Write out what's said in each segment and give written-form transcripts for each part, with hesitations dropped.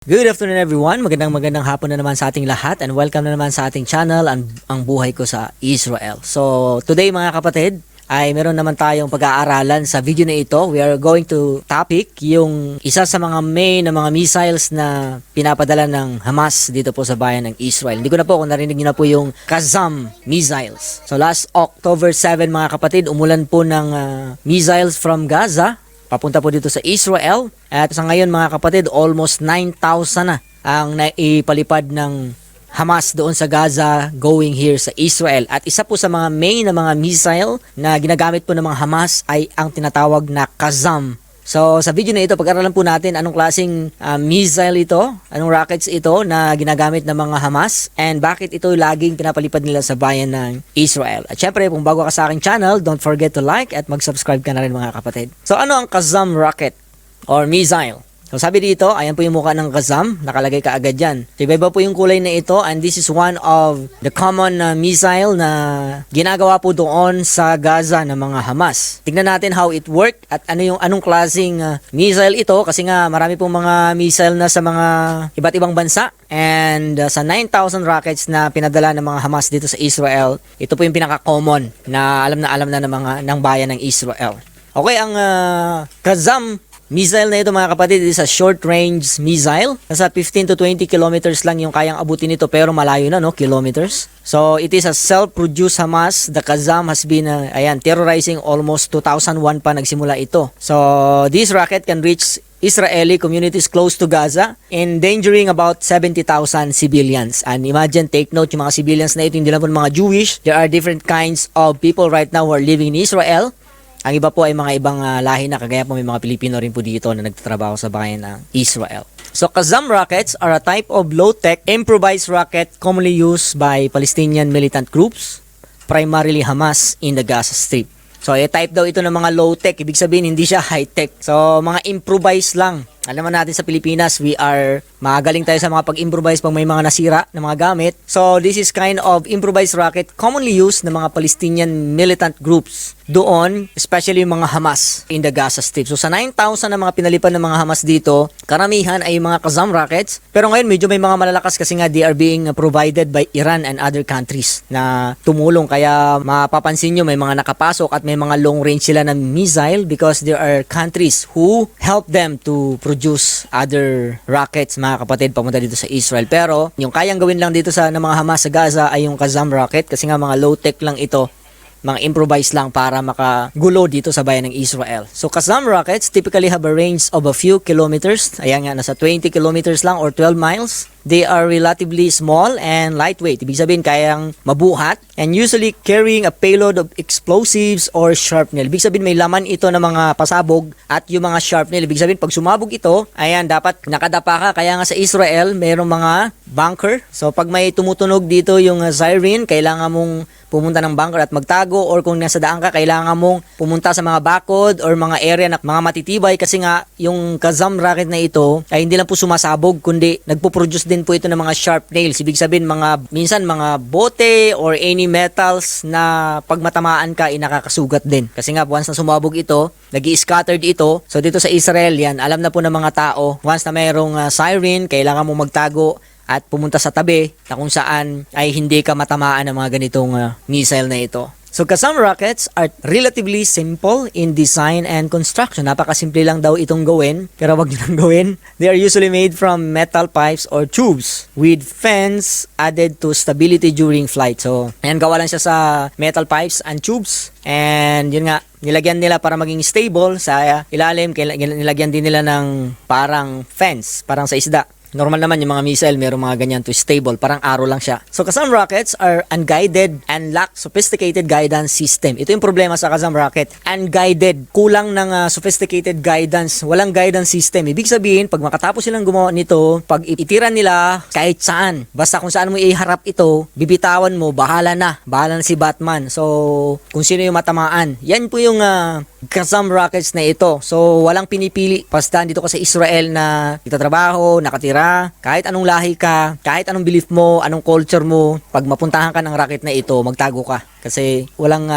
Good afternoon everyone, magandang hapon na naman sa ating lahat and welcome na naman sa ating channel ang buhay ko sa Israel. So today mga kapatid ay meron naman tayong pag-aaralan sa video na ito. We are going to topic yung isa sa mga main na mga missiles na pinapadala ng Hamas dito po sa bayan ng Israel. Hindi ko na po kung narinig niyo na po yung Qassam missiles. So last October 7 mga kapatid, umulan po ng missiles from Gaza papunta po dito sa Israel. At sa ngayon mga kapatid, almost 9,000 na ang naipalipad ng Hamas doon sa Gaza going here sa Israel. At isa po sa mga main na mga missile na ginagamit po ng mga Hamas ay ang tinatawag na Qassam. So sa video na ito, pag-aralan po natin anong klaseng missile ito, anong rockets ito na ginagamit ng mga Hamas, and bakit ito laging pinapalipad nila sa bayan ng Israel. At syempre, kung bago ka sa aking channel, don't forget to like at mag-subscribe ka na rin mga kapatid. So ano ang Qassam rocket or missile? So sabi dito, ayan po yung mukha ng Qassam, nakalagay ka agad dyan. So iba po yung kulay na ito, and this is one of the common missile na ginagawa po doon sa Gaza ng mga Hamas. Tignan natin how it work at anong klaseng missile ito, kasi nga marami pong mga missile na sa mga iba't ibang bansa, and sa 9,000 rockets na pinadala ng mga Hamas dito sa Israel, ito po yung pinaka-common na alam na ng bayan ng Israel. Okay, ang Qassam missile na ito mga kapatid is a short-range missile. Nasa 15 to 20 kilometers lang yung kayang abutin nito, pero malayo na, no? Kilometers. So it is a self-produced Hamas. The Qassam has been terrorizing almost 2001 pa nagsimula ito. So this rocket can reach Israeli communities close to Gaza, endangering about 70,000 civilians. And imagine, take note, yung mga civilians na ito, hindi lang po mga Jewish. There are different kinds of people right now who are living in Israel. Ang iba po ay mga ibang lahi na, kagaya po may mga Pilipino rin po dito na nagtatrabaho sa bayan ng Israel. So Qassam rockets are a type of low-tech improvised rocket commonly used by Palestinian militant groups, primarily Hamas in the Gaza Strip. So type daw ito ng mga low-tech, ibig sabihin hindi siya high-tech. So mga improvised lang. Alam natin sa Pilipinas, magaling tayo sa mga pag-improvise pag may mga nasira na mga gamit. So this is kind of improvised rocket commonly used ng mga Palestinian militant groups doon, especially yung mga Hamas in the Gaza Strip. So sa 9,000 na mga pinalipan ng mga Hamas dito, karamihan ay mga Qassam rockets. Pero ngayon medyo may mga malalakas kasi nga they are being provided by Iran and other countries na tumulong. Kaya mapapansin nyo may mga nakapasok at may mga long range sila na missile because there are countries who help them to produce other rockets mga kapatid papunta dito sa Israel. Pero yung kayang gawin lang dito ng mga Hamas sa Gaza ay yung Qassam rocket kasi nga mga low-tech lang ito, mga improvise lang para makagulo dito sa bayan ng Israel. So Qassam rockets typically have a range of a few kilometers. Ayan nga, nasa 20 kilometers lang or 12 miles. They are relatively small and lightweight. Ibig sabihin, kayang mabuhat and usually carrying a payload of explosives or shrapnel. Ibig sabihin, may laman ito ng mga pasabog at yung mga shrapnel. Ibig sabihin, pag sumabog ito, ayan, dapat nakadapa ka. Kaya nga sa Israel, mayroong mga bunker. So pag may tumutunog dito yung siren, kailangan mong pumunta ng bunker at magtago, or kung nasa daan ka, kailangan mong pumunta sa mga bakod or mga area na mga matitibay, kasi nga yung Qassam rocket na ito ay hindi lang po sumasabog, kundi nagpo-produce din po ito ng mga sharp nails. Ibig sabihin, minsan mga bote or any metals na pag matamaan ka, nakakasugat din. Kasi nga, once na sumabog ito, nag-i-scattered ito. So dito sa Israel, yan, alam na po ng mga tao, once na mayroong siren, kailangan mo magtago at pumunta sa tabi na kung saan ay hindi ka matamaan ng mga ganitong missile na ito. So Qassam rockets are relatively simple in design and construction. Napakasimple lang daw itong gawin, pero wag niyo nang gawin. They are usually made from metal pipes or tubes with fans added to stability during flight. So ayan, gawa lang siya sa metal pipes and tubes. And yun nga, nilagyan nila para maging stable sa ilalim. Nilagyan din nila ng parang fence, parang sa isda. Normal naman yung mga missile, mayroong mga ganyan to stable, parang arrow lang siya. So Qassam rockets are unguided and lack sophisticated guidance system. Ito yung problema sa Qassam rocket. Unguided, kulang ng sophisticated guidance, walang guidance system. Ibig sabihin, pag makatapos silang gumawa nito, pag itiran nila kahit saan, basta kung saan mo iharap ito, bibitawan mo, bahala na si Batman. So kung sino yung matamaan, yan po yung Qassam rockets na ito. So walang pinipili, basta dito ka sa Israel na itatrabaho, nakatira, kahit anong lahi ka, kahit anong belief mo, anong culture mo, pag mapuntahan ka ng rocket na ito, magtago ka. Kasi walang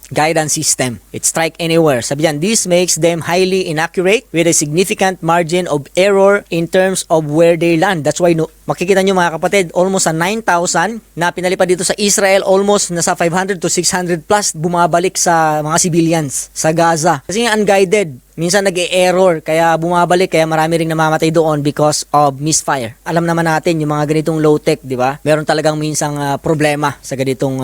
guidance system. It strike anywhere. Sabi dyan, this makes them highly inaccurate with a significant margin of error in terms of where they land. That's why makikita nyo mga kapatid, almost sa 9,000 na pinalipad dito sa Israel, almost nasa 500 to 600 plus bumabalik sa mga civilians sa Gaza. Kasi nga unguided. Minsan nag-e-error, kaya bumabalik, kaya marami ring namamatay doon because of misfire. Alam naman natin, yung mga ganitong low-tech, di ba? Meron talagang minsang problema sa ganitong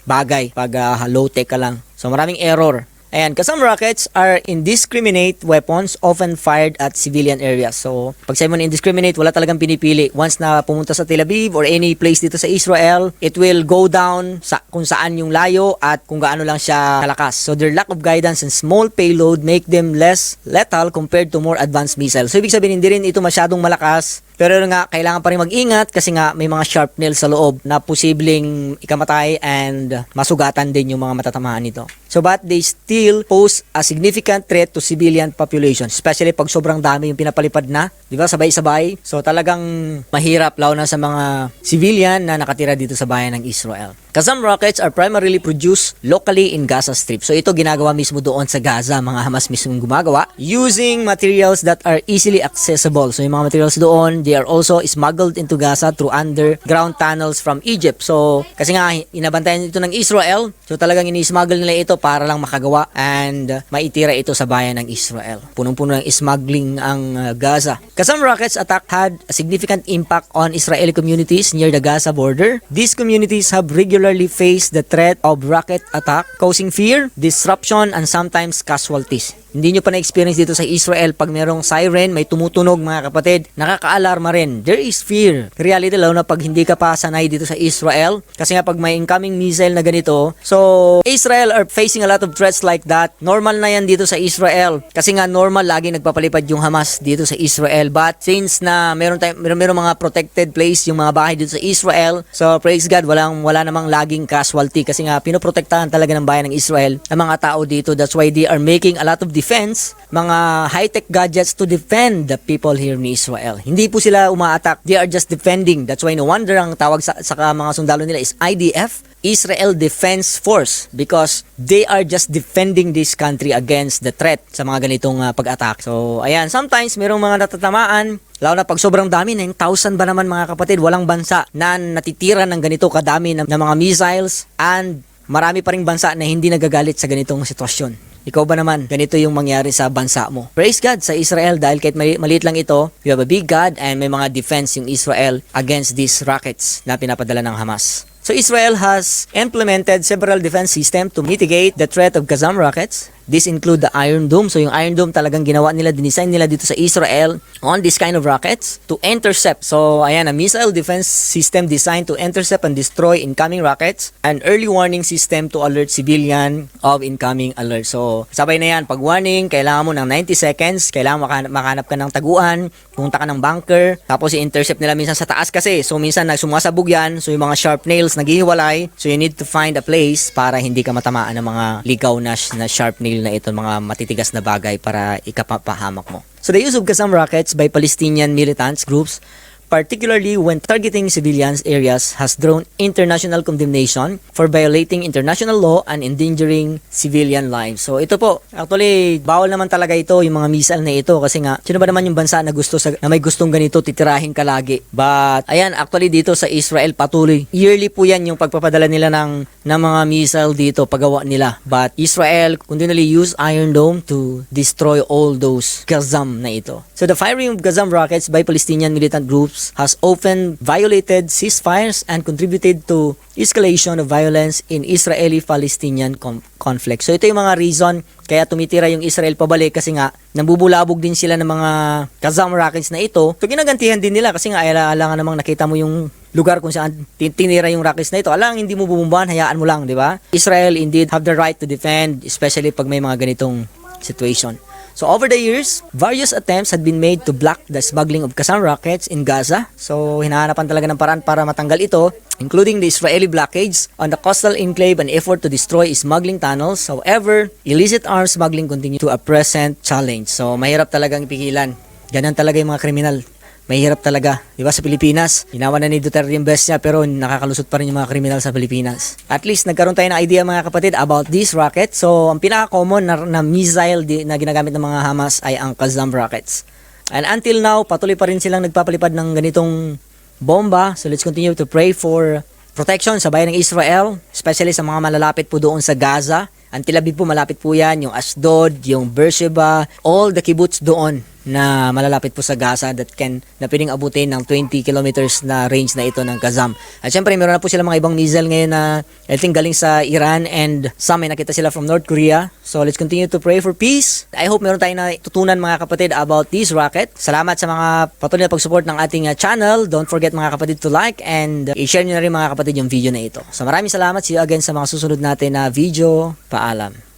bagay pag low-tech ka lang. So maraming error. Ayan, some rockets are indiscriminate weapons often fired at civilian areas. So, pag sabi mo na indiscriminate, wala talagang pinipili. Once na pumunta sa Tel Aviv or any place dito sa Israel, it will go down sa kung saan yung layo at kung gaano lang siya kalakas. So, their lack of guidance and small payload make them less lethal compared to more advanced missiles. So, ibig sabihin, hindi rin ito masyadong malakas. Pero nga, kailangan pa rin mag-ingat kasi nga may mga sharp nails sa loob na posibleng ikamatay and masugatan din yung mga matatamaan nito. So, but they still pose a significant threat to civilian population, especially pag sobrang dami yung pinapalipad na, di ba, sabay-sabay. So, talagang mahirap, lalo na sa mga civilian na nakatira dito sa bayan ng Israel. Qassam rockets are primarily produced locally in Gaza Strip. So, ito ginagawa mismo doon sa Gaza, mga Hamas mismo gumagawa, using materials that are easily accessible. So, yung mga materials doon, they are also smuggled into Gaza through underground tunnels from Egypt. So, kasi nga, inabantayan ito ng Israel. So, talagang ini-smuggle nila ito para lang makagawa and maitira ito sa bayan ng Israel. Punong-puno ng smuggling ang Gaza. Qassam rockets attack had a significant impact on Israeli communities near the Gaza border. These communities have regularly faced the threat of rocket attack, causing fear, disruption, and sometimes casualties. Hindi nyo pa na-experience dito sa Israel pag merong siren, may tumutunog mga kapatid, nakaka-alarma rin. There is fear. Reality, lalo na pag hindi ka pa sanay dito sa Israel. Kasi nga pag may incoming missile na ganito, so Israel are facing a lot of threats like that. Normal na yan dito sa Israel. Kasi nga normal, lagi nagpapalipad yung Hamas dito sa Israel. But since na meron mga protected place yung mga bahay dito sa Israel, so praise God, wala namang laging casualty. Kasi nga pinoprotektahan talaga ng bayan ng Israel ang mga tao dito. That's why they are making a lot of defense, mga high-tech gadgets to defend the people here in Israel. Hindi po sila uma-attack, they are just defending. That's why no wonder ang tawag sa mga sundalo nila is IDF, Israel Defense Force, because they are just defending this country against the threat sa mga ganitong pag-attack. So, ayan, sometimes merong mga natatamaan, lalo na pag sobrang dami, 9,000 ba naman mga kapatid, walang bansa na natitira ng ganito kadami ng mga missiles, and marami pa ring bansa na hindi nagagalit sa ganitong sitwasyon. Ikaw ba naman, ganito yung mangyari sa bansa mo? Praise God sa Israel dahil kahit maliit lang ito, you have a big God and may mga defense yung Israel against these rockets na pinapadala ng Hamas. So Israel has implemented several defense systems to mitigate the threat of Qassam rockets. This include the Iron Dome. So yung Iron Dome talagang ginawa nila, dinisign nila dito sa Israel on this kind of rockets to intercept. So ayan, a missile defense system designed to intercept and destroy incoming rockets. An early warning system to alert civilian of incoming alert. So sabay na yan, pag warning, kailangan mo ng 90 seconds, kailangan makahanap ka ng taguan, pumunta ka ng bunker, tapos i-intercept nila minsan sa taas kasi. So minsan sumasabog yan, so yung mga sharp nails naghihiwalay. So you need to find a place para hindi ka matamaan ng mga ligaw na sharp nail na ito, mga matitigas na bagay para ikapapahamak mo. So the use of Qassam rockets by Palestinian militant groups, particularly when targeting civilian areas, has drawn international condemnation for violating international law and endangering civilian lives. So ito po, actually, bawal naman talaga ito, yung mga missile na ito, kasi nga, sino ba naman yung bansa na na may gustong ganito, titirahin ka lagi. But, ayan, actually dito sa Israel, patuloy. Yearly po yan yung pagpapadala nila ng mga missile dito, paggawa nila. But Israel continually use Iron Dome to destroy all those Qassam na ito. So the firing of Qassam rockets by Palestinian militant groups has often violated ceasefires and contributed to escalation of violence in Israeli-Palestinian conflict. So ito yung mga reason kaya tumitira yung Israel pabalik kasi nga nambubulabog din sila ng mga Qassam rockets na ito. So ginagantihan din nila kasi nga alangan namang nakita mo yung lugar kung saan tinira yung rockets na ito. Alang hindi mo bubumbahan, hayaan mo lang, di ba? Israel indeed have the right to defend, especially pag may mga ganitong situation. So over the years, various attempts had been made to block the smuggling of Qassam rockets in Gaza. So hinahanapan talaga ng paraan para matanggal ito, including the Israeli blockades on the coastal enclave and effort to destroy smuggling tunnels. However, illicit arms smuggling continue to a present challenge. So mahirap talagang ipigilan. Ganyan talaga yung mga kriminal. mahirap talaga. Di ba sa Pilipinas, ginawa na ni Duterte yung best niya pero nakakalusot pa rin yung mga kriminal sa Pilipinas. At least nagkaroon tayo ng idea mga kapatid about this rocket. So ang pinaka-common na missile na ginagamit ng mga Hamas ay ang Qassam rockets. And until now, patuloy pa rin silang nagpapalipad ng ganitong bomba. So let's continue to pray for protection sa bayan ng Israel, especially sa mga malalapit po doon sa Gaza. Ang Tel Aviv po malapit po yan, yung Ashdod, yung Beersheba, all the kibbutz doon na malalapit po sa Gaza na pwedeng abutin ng 20 kilometers na range na ito ng Qassam. At syempre meron na po sila mga ibang missile ngayon na I think galing sa Iran and some may nakita sila from North Korea. So let's continue to pray for peace. I hope meron tayong natutunan mga kapatid about this rocket. Salamat sa mga patuloy na pag-support ng ating channel. Don't forget mga kapatid to like and i-share nyo na rin mga kapatid yung video na ito. So maraming salamat. See you again sa mga susunod natin na video. Paalam.